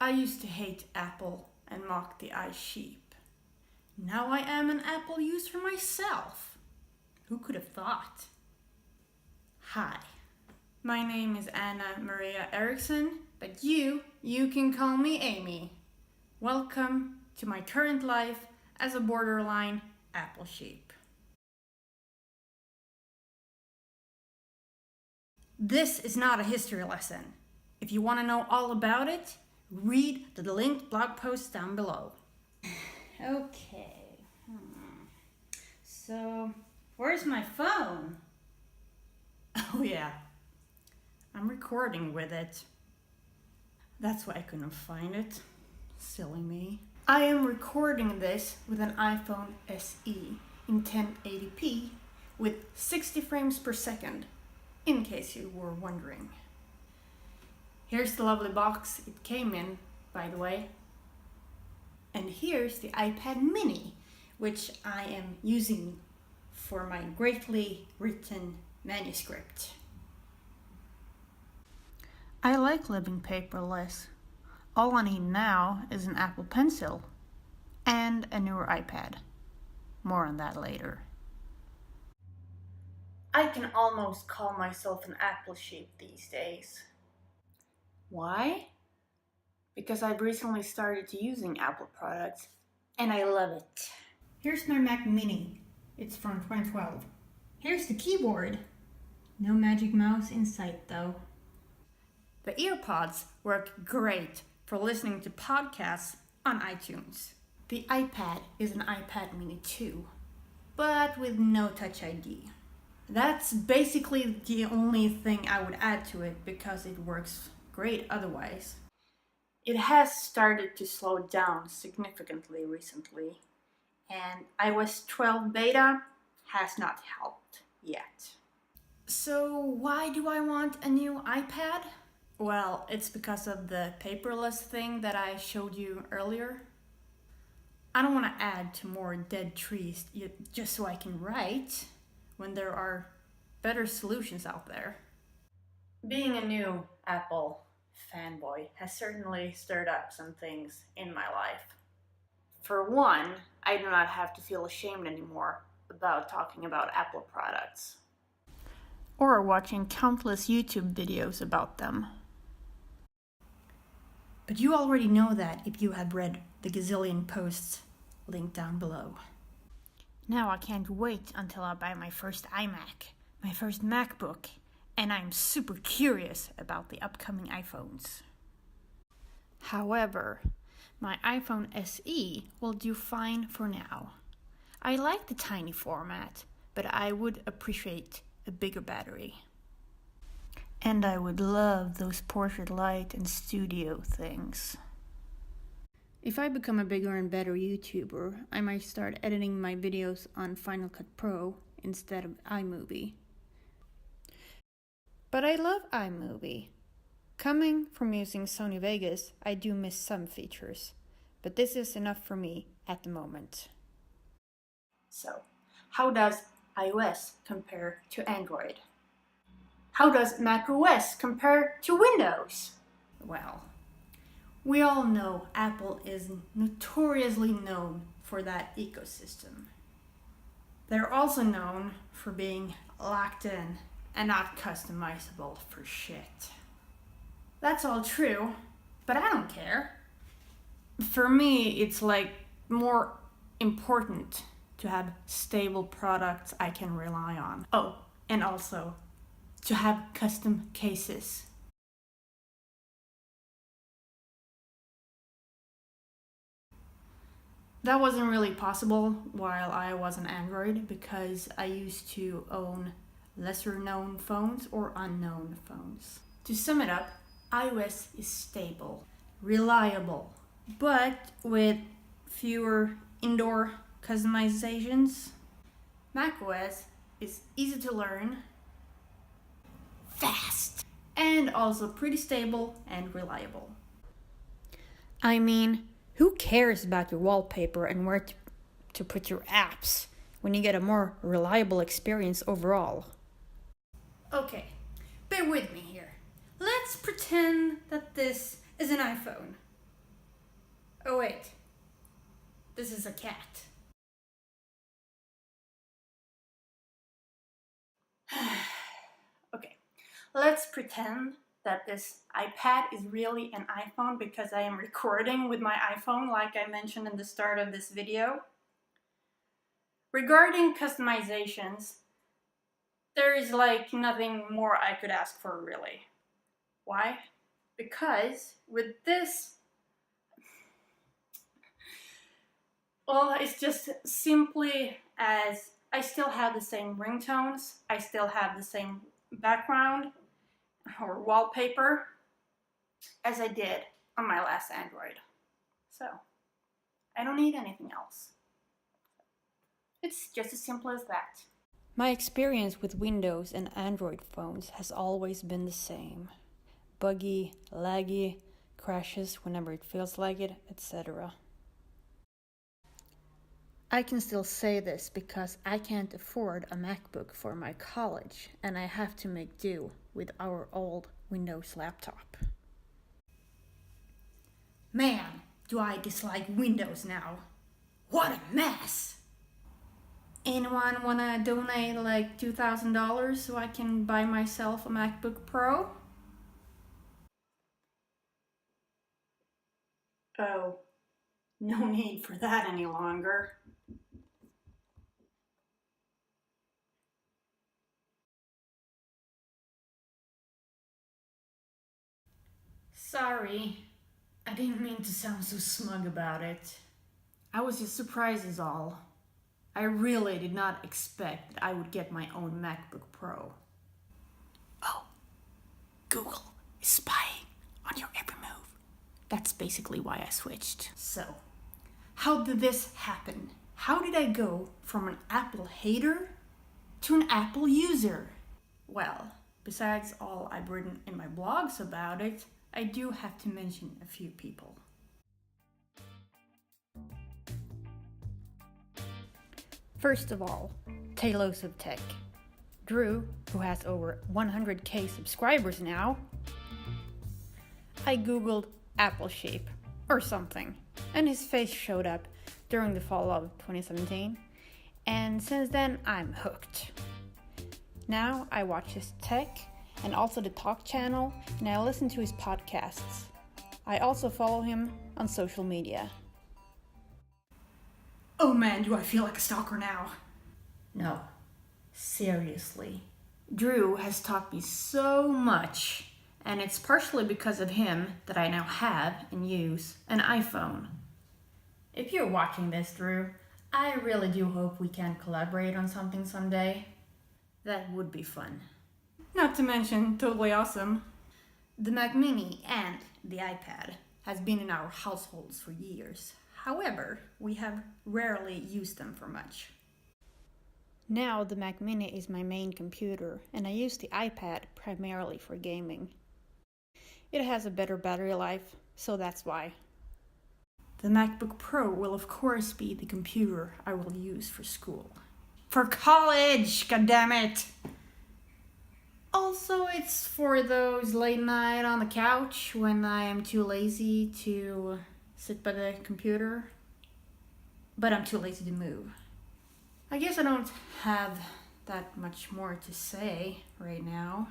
I used to hate Apple and mock the iSheep. Now I am an Apple user myself. Who could have thought? Hi, my name is Anna Maria Eriksson, but you can call me Amy. Welcome to my current life as a borderline Apple sheep. This is not a history lesson. If you want to know all about it, read the linked blog post down below. Okay. So, where's my phone? Oh yeah, I'm recording with it. That's why I couldn't find it. Silly me. I am recording this with an iPhone SE in 1080p with 60 frames per second, in case you were wondering. Here's the lovely box it came in, by the way. And here's the iPad mini, which I am using for my greatly written manuscript. I like living paperless. All I need now is an Apple Pencil and a newer iPad. More on that later. I can almost call myself an Apple sheep these days. Why? Because I've recently started using Apple products and I love it. Here's my Mac Mini. It's from 2012. Here's the keyboard. No magic mouse in sight though. The earpods work great for listening to podcasts on iTunes. The iPad is an iPad Mini 2, but with no Touch ID. That's basically the only thing I would add to it because it works great otherwise. It has started to slow down significantly recently, and iOS 12 beta has not helped yet. So why do I want a new iPad? Well, it's because of the paperless thing that I showed you earlier. I don't want to add to more dead trees just so I can write when there are better solutions out there. Being a new Apple fanboy has certainly stirred up some things in my life. For one, I do not have to feel ashamed anymore about talking about Apple products. Or watching countless YouTube videos about them. But you already know that if you have read the gazillion posts linked down below. Now I can't wait until I buy my first iMac, my first MacBook, and I'm super curious about the upcoming iPhones. However, my iPhone SE will do fine for now. I like the tiny format, but I would appreciate a bigger battery. And I would love those portrait light and studio things. If I become a bigger and better YouTuber, I might start editing my videos on Final Cut Pro instead of iMovie. But I love iMovie. Coming from using Sony Vegas, I do miss some features, but this is enough for me at the moment. So, how does iOS compare to Android? How does macOS compare to Windows? Well, we all know Apple is notoriously known for that ecosystem. They're also known for being locked in and not customizable for shit. That's all true, but I don't care. For me, it's like more important to have stable products I can rely on. Oh, and also to have custom cases. That wasn't really possible while I was on Android because I used to own lesser known phones or unknown phones. To sum it up, iOS is stable, reliable, but with fewer indoor customizations. macOS is easy to learn, fast, and also pretty stable and reliable. I mean, who cares about your wallpaper and where to put your apps when you get a more reliable experience overall? Okay, bear with me here. Let's pretend that this is an iPhone. Oh wait, this is a cat. Okay, let's pretend that this iPad is really an iPhone because I am recording with my iPhone like I mentioned in the start of this video. Regarding customizations, there is like nothing more I could ask for really. Why? Because with this, well, it's just simply as I still have the same ringtones, I still have the same background or wallpaper as I did on my last Android. So, I don't need anything else. It's just as simple as that. My experience with Windows and Android phones has always been the same. Buggy, laggy, crashes whenever it feels like it, etc. I can still say this because I can't afford a MacBook for my college and I have to make do with our old Windows laptop. Man, do I dislike Windows now. What a mess! Anyone wanna donate like $2,000 so I can buy myself a MacBook Pro? Oh, no need for that any longer. Sorry, I didn't mean to sound so smug about it. I was just surprised is all. I really did not expect that I would get my own MacBook Pro. Oh, Google is spying on your every move. That's basically why I switched. So, how did this happen? How did I go from an Apple hater to an Apple user? Well, besides all I've written in my blogs about it, I do have to mention a few people. First of all, Talos of Tech. Drew, who has over 100k subscribers now. I googled Apple shape or something, and his face showed up during the fall of 2017, and since then I'm hooked. Now I watch his tech and also the Talk channel, and I listen to his podcasts. I also follow him on social media. Oh man, do I feel like a stalker now? No, seriously. Drew has taught me so much, and it's partially because of him that I now have and use an iPhone. If you're watching this, Drew, I really do hope we can collaborate on something someday. That would be fun. Not to mention, totally awesome. The Mac Mini and the iPad has been in our households for years. However, we have rarely used them for much. Now the Mac Mini is my main computer, and I use the iPad primarily for gaming. It has a better battery life, so that's why. The MacBook Pro will of course be the computer I will use for school. For college, goddammit! Also, it's for those late night on the couch when I am too lazy to sit by the computer, but I'm too lazy to move. I guess I don't have that much more to say right now.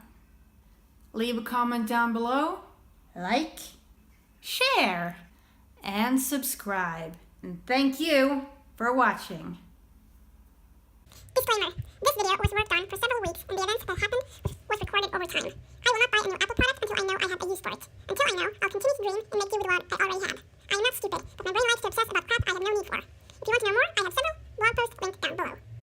Leave a comment down below, like, share, and subscribe. And thank you for watching. Disclaimer. This video was worked on for several weeks, and the events that happened was